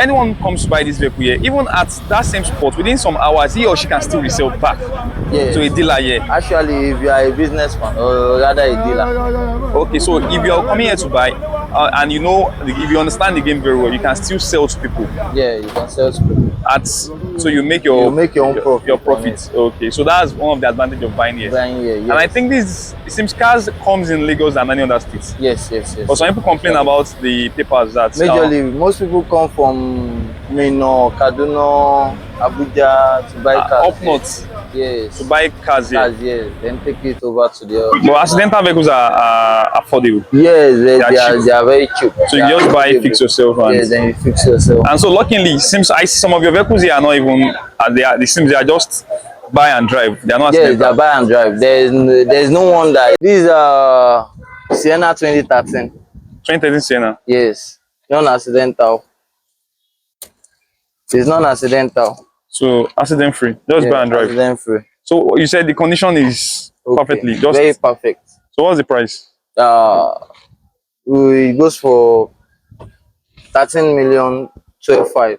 anyone comes to buy this vehicle here, even at that same spot, within some hours, he or she can still resell back to a dealer here. Actually, if you are a businessman or rather a dealer. Okay, so if you are coming here to buy, and you know, if you understand the game very well, you can still sell to people. Yeah, you can sell to people. So you make your own profit. Your profit. Okay, so that's one of the advantage of buying here. Yes. And I think it seems cars comes in Lagos than any other states. Yes. But some people complain about the papers that majorly most people come from Kaduna, Abuja to buy cars. Up north. Yes. To buy cars here. Yes. Then take it over to the. But accidental vehicles are affordable. Yes, they are very cheap. So you just buy, fix yourself. Yes, then you fix yourself. And so luckily, seems I see some of your vehicles here are not even. They seems they are just buy and drive. They are not. Yes, they are buy and drive. There's no one that these are Sienna 2013. 2013 Sienna. Yes, non-accidental. It's non-accidental. So accident free. Just buy and drive. Accident free. So you said the condition is perfectly. Just very perfect. So what's the price? It goes for 13,012,500.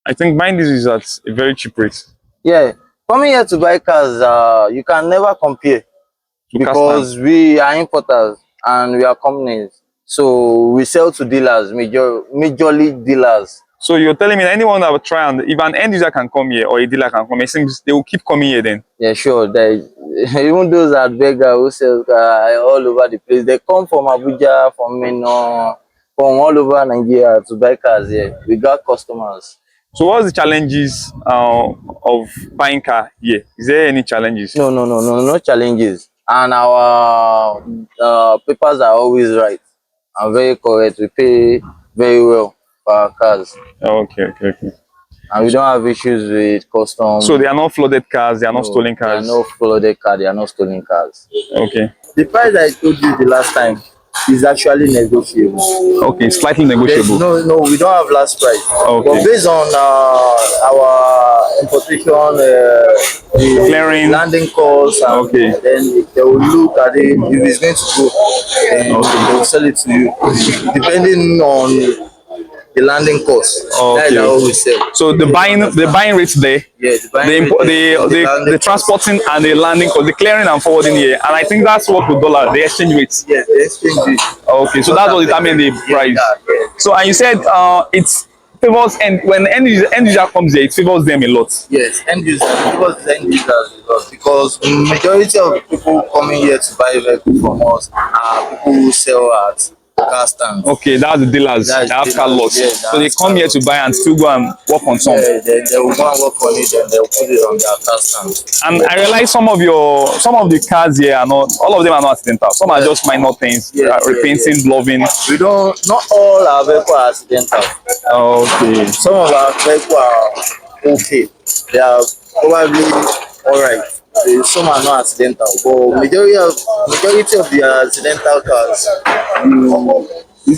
I think buying this is at a very cheap rate. Yeah, coming here to buy cars, you can never compare because we are importers and we are companies. So we sell to dealers, majorly dealers. So you're telling me that anyone that will try, and if an end user can come here or a dealer can come, it seems they will keep coming here then. Yeah, sure. Even those that beggar who sell all over the place, they come from Abuja, from Minna, from all over Nigeria to buy cars here. We got customers. So what's the challenges of buying car here? Is there any challenges? No challenges. And our papers are always right and very correct. We pay very well for our cars. Okay. And we don't have issues with customs. So they are not flooded cars, they are not stolen cars? They are not flooded cars, they are not stolen cars. Okay. The price I told you the last time is actually negotiable. Okay, slightly negotiable. No, we don't have last price. Okay. But based on our importation, the clearing, landing costs, and then they will look at it. If it's going to go, then they will sell it to you, depending on the landing cost. That is how we sell. So the buying rates there, the transporting and the landing cost, the clearing and forwarding here, and I think that's what with dollar, the exchange rates. Yes, the exchange rate. Okay, so that's what determines the price. So and you said it's favors, and when end user comes here, it favors them a lot. Yes, end user favors the end users a lot because majority of the people coming here to buy a vehicle from us are people who sell at car stands. Okay, that's the dealers. They have car lots. So they come here to buy and still go and work on some. Yeah, they will go and work on it and they'll put it on their car stands. And I realize some of the cars here are not, all of them are not accidental. Some are just minor things, repainting, bluffing. Not all our vehicles are accidental. Okay. Some of our vehicles are okay. They are probably alright. Some are not accidental, but majority of the accidental cars, we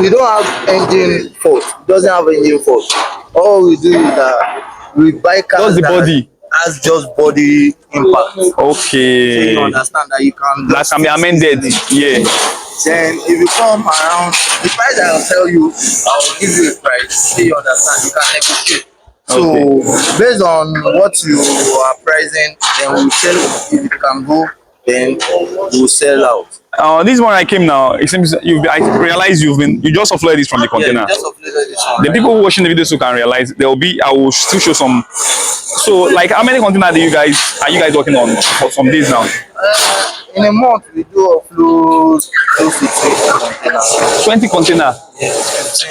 don't have engine fault. It doesn't have engine fault. All we do is that we buy cars that has just body impact. Okay. So you understand that that can be amended. Yeah. Then if you come around, the price I'll tell you, I'll give you a price. So you understand, you can negotiate. So based on what you are pricing, then we'll sell. If it can go, then we'll sell out. This one I came now. It seems I realize you just offloaded this from the container. Yeah, just offloaded this one. The people watching the video so can realize there will be. I will still show some. So like, how many containers are you guys working on for some days now? In a month we do offload close to 20 containers. 20 containers. Yes.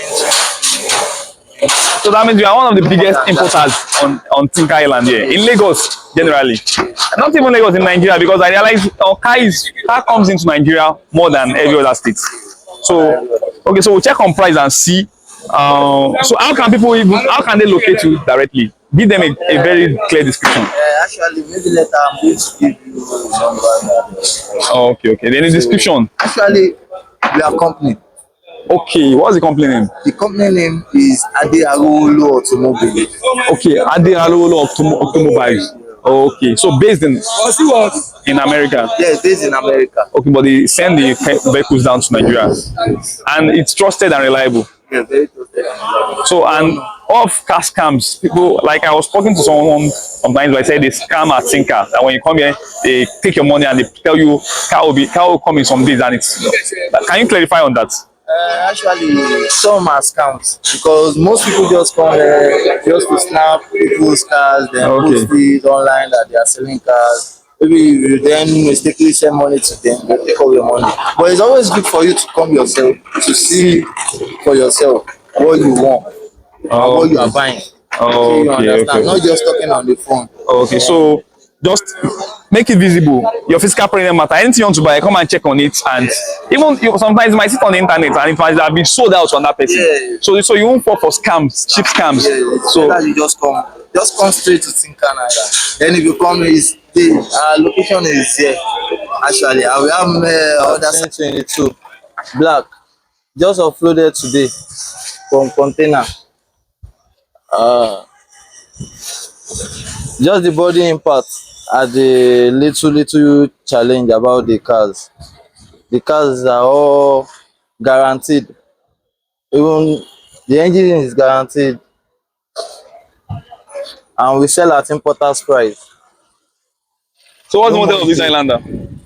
So that means you are one of the biggest importers on Tinker Island here, in Lagos generally. Not even Lagos, in Nigeria, because I realize car comes into Nigeria more than every other state. So, okay, so we'll check on price and see. So how can they locate you directly? Give them a very clear description. Actually, maybe later I'm going to give you some. Okay. Then the description. Actually, we are company. Okay, what's the company name? The company name is Avalon Automobiles. Okay, Avalon Automobiles. Okay, so based in America. Yeah, based in America. Okay, but they send the vehicles down to Nigeria, and it's trusted and reliable. Yeah, very trusted and reliable. So and off car scams, people like I was talking to someone sometimes where I said they scam at Tinker. That when you come here, they take your money and they tell you car will come in some days and it's. Can you clarify on that? Actually, some are scams because most people just come there just to snap people's cars, then Okay. post it online that they are selling cars. Maybe you then mistakenly send money to them, they take all your money. But it's always good for you to come yourself to see for yourself what you want and what you are buying. So you understand, not just talking on the phone. Okay, so just make it visible. Your physical presence matter. Anything you want to buy, come and check on it. And even you, sometimes you might sit on the internet and it might have been sold out on that person. Yeah. So you won't fall for scams, cheap scams. Yeah, So that you just come straight to Tinker Island. Then if you come, is the location is here. Actually, I will have other 2022 black just uploaded today from container. Just the body impact and the little challenge about the cars. The cars are all guaranteed. Even the engine is guaranteed, and we sell at importer's price. what's the No model of this more. Highlander?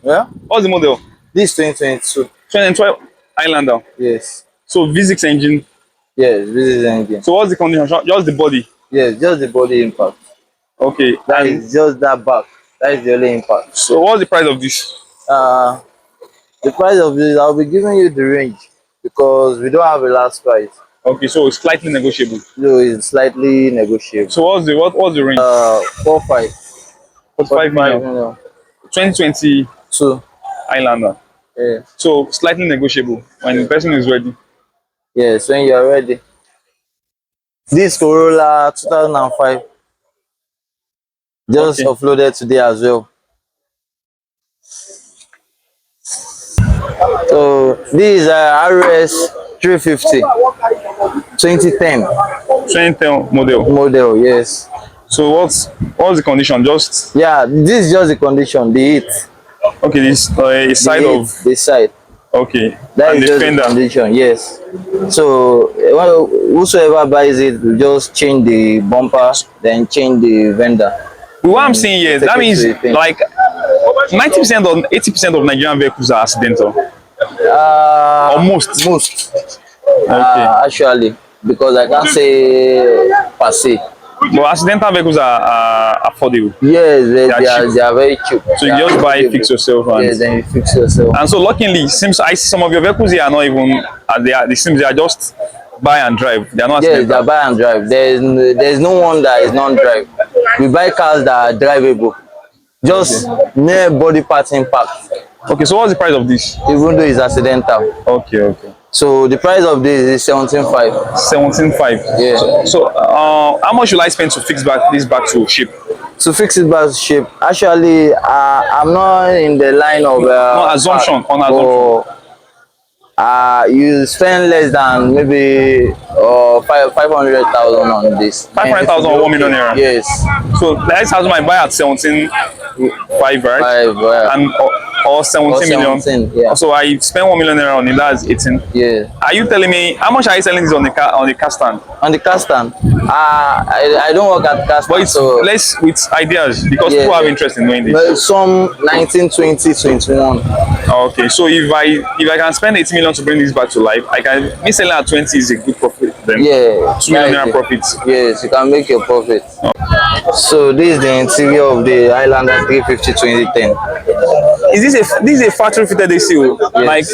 Yeah, What's the model? this 2022. 2012 Highlander. Yes, So V6 engine. yes, this is engine. So what's the condition? Just the body. Yes, just the body impact. Okay. That And is just that back. That is the only impact. so what's the price of this? Uh, the price of this, I'll be giving you the range because we don't have a last price. Okay, so it's slightly negotiable. So it's slightly negotiable. So what's the range? 45. 45 million. million. 2020 So, Highlander. yeah. So slightly negotiable when the person is ready. Yes, when you are ready. This Corolla 2005 just Okay. uploaded today as well. So this is a RS 350 2010 2010 model. model. Yes. So what's the condition? Just Yeah, this is just the condition, the heat, okay. This a side the of heat, the side. okay. That And is the just the fender. condition. Yes. So whosoever buys it will just change the bumper, then change the vendor. What I'm saying here, Take that it means to the thing. like 90% or 80% of Nigerian vehicles are accidental. Or most. Most. Okay. Actually, because I can't say per se. But accidental vehicles are affordable. Yes, cheap. they are very cheap. So you just buy, fix yourself, and Yes, then you fix yourself. and so luckily, seems I see some of your vehicles here are not even they are just buy and drive. They are not Yes, they accidental. are buy and drive. There's no one that is non-drive. We buy cars that are drivable. Just mere body part impact, Okay, so what's the price of this? even though it's accidental. Okay. So the price of this is 17.5. 17.5. Yeah. So how much will I spend to fix this back to ship? To fix it back to shape. Actually, I'm not in the line of No assumption on assumption. You spend less than maybe 500,000 on this. 500,000 or 1 million naira. Yes. So let's have my buy at 17.5, right? And or 17 million. 17, yeah. So I spend 1 million naira on it. That's 18. Yeah. Are you telling me how much are you selling this on the car stand? On the car stand, I don't work at car stand. But it's so less with ideas because people have interest in knowing this. but some 19, 20, 21. Okay, so if I can spend 80 million to bring this back to life, I can me selling at 20 is a good profit. Then Yeah. 2 million naira it. profit. Yes, you can make your profit. So this is the interior of the Highlander 350 2010. Is this a factory fitted AC? Like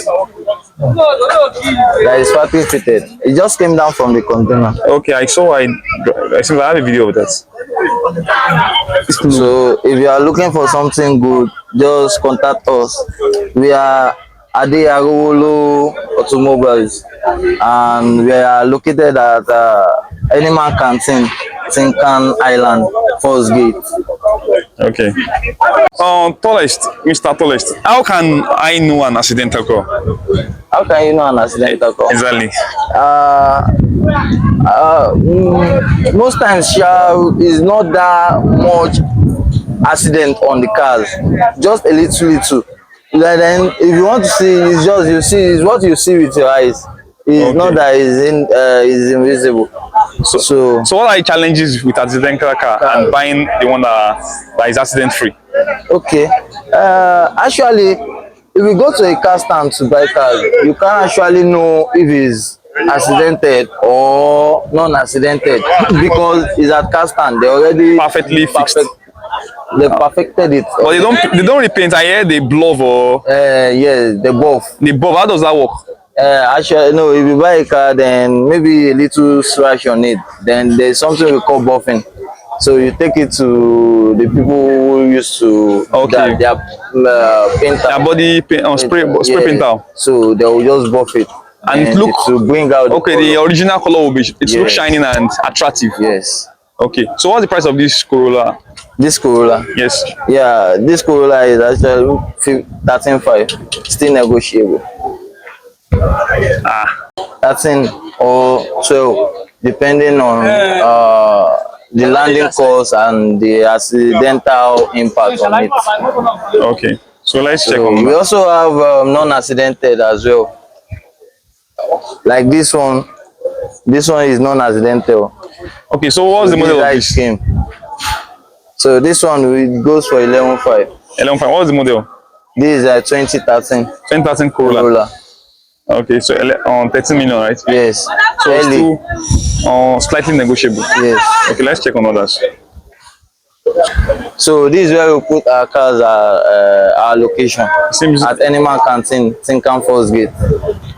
That is factory fitted. It just came down from the container. okay, I think I have a video of that. So if you are looking for something good, just contact us. We are Ade Arowolo Automobiles, and we are located at Animal Canteen, Tinkan Island, First Gate. Okay. Tallest, Mr. Tallest. How can I know an accidental car? How can you know an accidental car? Exactly. Most times is not that much accident on the cars, just a little. Then if you want to see, it's what you see with your eyes. It's not Okay. that it's invisible. So what are the challenges with accident car and buying the one that is accident free? Okay. Actually, if you go to a car stand to buy cars, you can't actually know if it's accidented or non-accidented because it's at car stand. They already Perfectly fixed. They perfected it. But they don't repaint. I hear they blow or Yes, they both. they buff. How does that work? Actually, no. If you buy a car, then maybe a little scratch on it. Then there's something we call buffing. So you take it to the people who used to Okay. their painter. Their body paint spray painter. So they will just buff it And it look to bring out okay. The original color will be it looks Yes. shining and attractive. Yes. Okay. So what's the price of this Corolla? This Corolla. Yes. Yeah, this Corolla is actually 13.5. Still negotiable. 13 or 12, depending on the landing cost and the accidental impact on it. Okay. So let's check So on we that. also have non-accidented as well. Like this one. This one is non-accidental. Okay. So what's the model of Light this? scheme. So this one it goes for 11.5. 11.5. What's the model? This is 2013 2013 Corolla. Corolla. Okay. So 13 million, right? Yes. So it's Early. still slightly negotiable. Yes. Okay. Let's check on others. So this is where we put our cars our location Seems at Animal Canteen, Tinkan First Gate.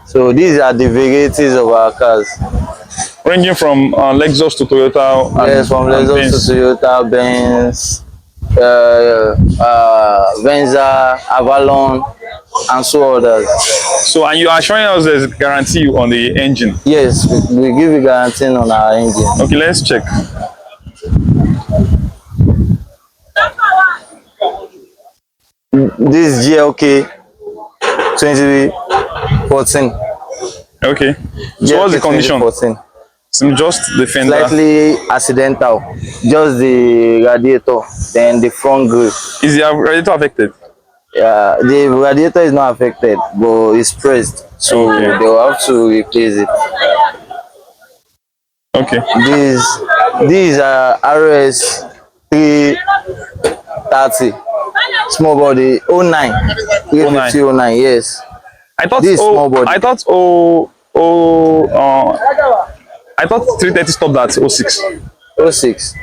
So these are the varieties of our cars. ranging from Lexus to Toyota. Yes, from Lexus Benz. to Toyota, Benz, Venza, Avalon, and so others. So, and you are showing us there's a guarantee on the engine. Yes, we give you guarantee on our engine. Okay, let's check. This is GLK 2014. Okay. So what's the condition? 2014. Just the fender. Slightly accidental, just the radiator, then the front grille. Is the radiator affected? Yeah, the radiator is not affected, but it's pressed, so Okay. they will have to replace it. Okay. These are RS 330 small body 09 350 09. Yes, I thought this small body. I thought 330 stopped at 06. 06.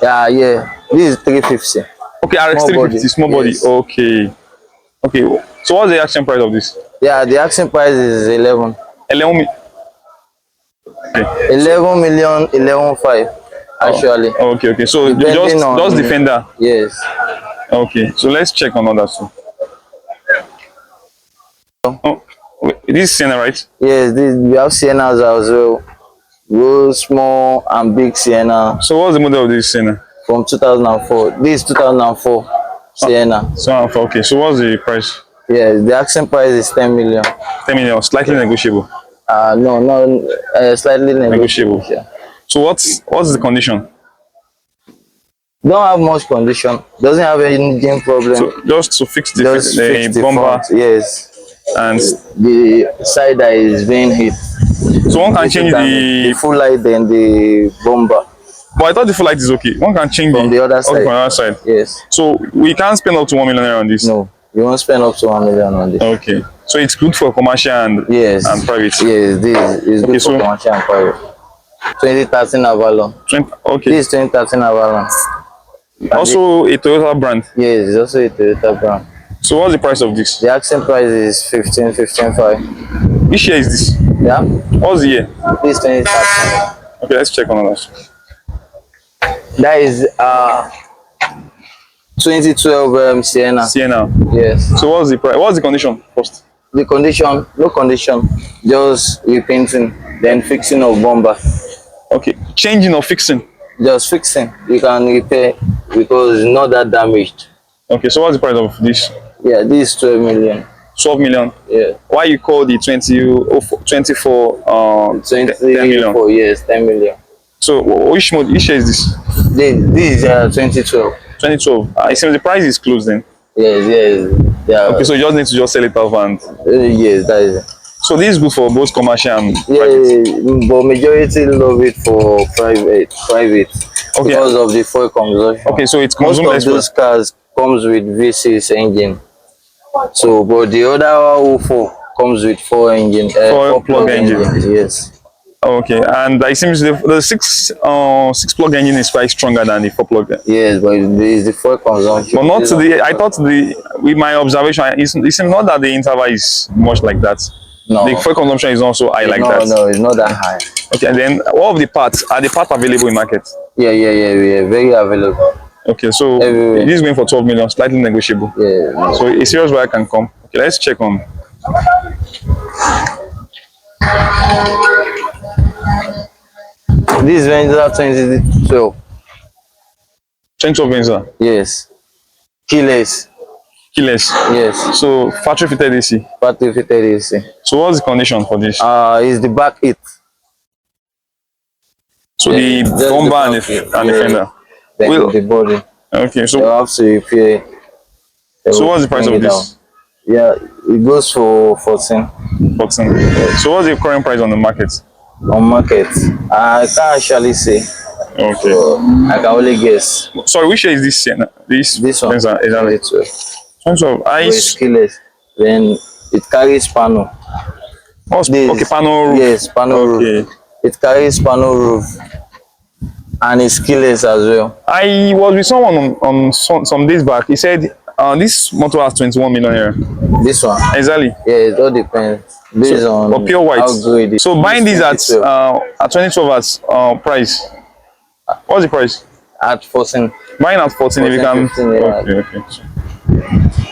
Yeah. This is 350. Okay, RX Small 350, body. small body. Yes. Okay. Okay. So what's the action price of this? Yeah, the asking price is 11. 11 mi- 11 million, 11.5 actually. Okay. So Depending on- just the fender. Yes. Okay. So let's check on others too. Oh, wait, this is Sienna, right? Yes, we have Siennas as well. Both small and big Sienna So what's the model of this Sienna? from 2004. This is 2004 Sienna. So okay. So what's the price? Yes, the asking price is 10 million. 10 million, slightly negotiable. No, slightly Negotiable. negotiable. Yeah. So what's the condition? Don't have much condition. Doesn't have any engine problem. So just to fix the, Just fix the bumper front. Yes, and the side that is being hit. so one can change The the. full light and the bumper But I thought the full light is okay. One can change from the other okay, side. from the other side. Yes. So we can't spend up to 1 million naira on this. No, you won't spend up to 1 million on this. Okay. So it's good for commercial and Yes. and private. Yes, this is Okay, good so- for commercial and private. 2013 Avalon. 20, okay. This is 2013 Avalon. Also a Toyota brand. Yes, it's also a Toyota brand. So what's the price of this? The asking price is 15.5. Which year is this? Yeah, What's the year? this 2013. Okay, let's check on others. That is 2012 Sienna. Sienna. Yes. So what's the price? What's the condition first? The condition, no condition, just repainting, then fixing of bumper. Okay. Changing or fixing? Just fixing. You can repair because it's not that damaged. Okay, so what's the price of this? Yeah, this is 12 million. 12 million. Yeah. Why you call the 24 10 million? 24 years, 10 million. So which year is this? This is 2012. 2012. It seems the price is closed then. Yes. Yeah. Okay, so you just need to just sell it off and Yes, that is it. So this is good for both commercial and private. Yeah, but majority love it for private Okay. because of the fuel consumption. Okay, so it's Most consume of less those fuel. cars comes with V6 engine. So, but the other O4 comes with four Plug plug engine. engine. Yes. Okay, and it seems the six plug engine is quite stronger than the four plug. Yes, but there is the fuel consumption. But not the. I thought with my observation, it seems not that the interval is much like that. No. The fuel consumption is also high like no, that. No, it's not that high. Okay, and then what of the parts? Are the parts available in market? Yeah, very available. Okay, so Everywhere. this is going for 12 million, slightly negotiable. Yeah. So a serious buyer can come. Okay, let's check on. This Venza 2012. 2012 Venza. Yes. Keyless. Keyless. Yes. So factory fitted AC. Factory fitted AC. So what's the condition for this? Is the back it. So Yeah, the bumper and the fender. Then the body. Okay, so you have to repair. So what's the price of this? Yeah, it goes for 14. 14. So what's the current price on the market? On market, I can't actually say. Okay. So I can only guess. Sorry, which year is this Sienna? This one. Is that so it's keyless. Then it carries panel. Okay, panel roof. Yes, panel roof. It carries panel roof. And it's keyless as well. I was with someone on some days back. He said this motor has 21 million naira. This one? Exactly. Yeah, it all depends. Based on pure white. How good it is. So buying these at 2012 as price. What's the price? At 14. Buying at 14 if you can. 15, yeah. Okay.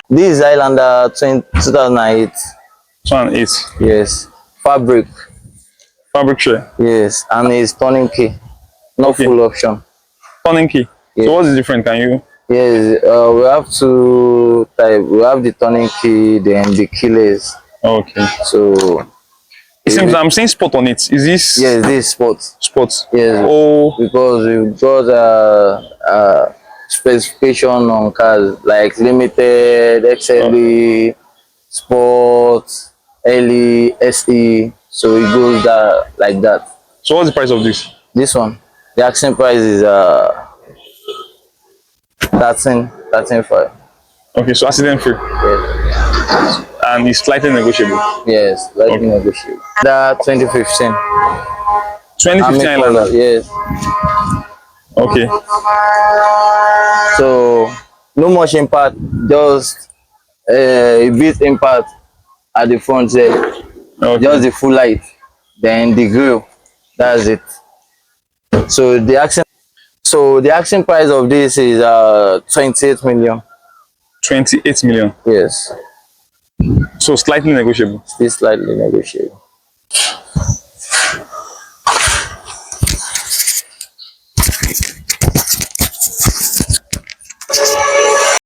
This is Highlander 2008. 2008. Yes. Fabric share. Yes, and it's turning key. Not full option. Turning key. Yes. So what is different? Can you? Yes, we have two type. We have the turning key, then the keyless. Okay. So it seems I'm seeing spot on it. Is this? Yes, this spot. Spot. Yes. Oh. Because we've got a specification on cars like limited, XLE, Sport, LE, SE. So it goes like that. So what's the price of this? This one. The asking price is 13.5. Okay, so accident free. Yes. And it's slightly negotiable. Yes, slightly negotiable. That 2015. 2015 Highlander. Yes. Okay. So no much impact, just a bit impact at the front there. Okay. Just the full light, then the grill. That's it. So the asking price of this is 28 million. 28 million. Yes. So slightly negotiable. Still slightly negotiable.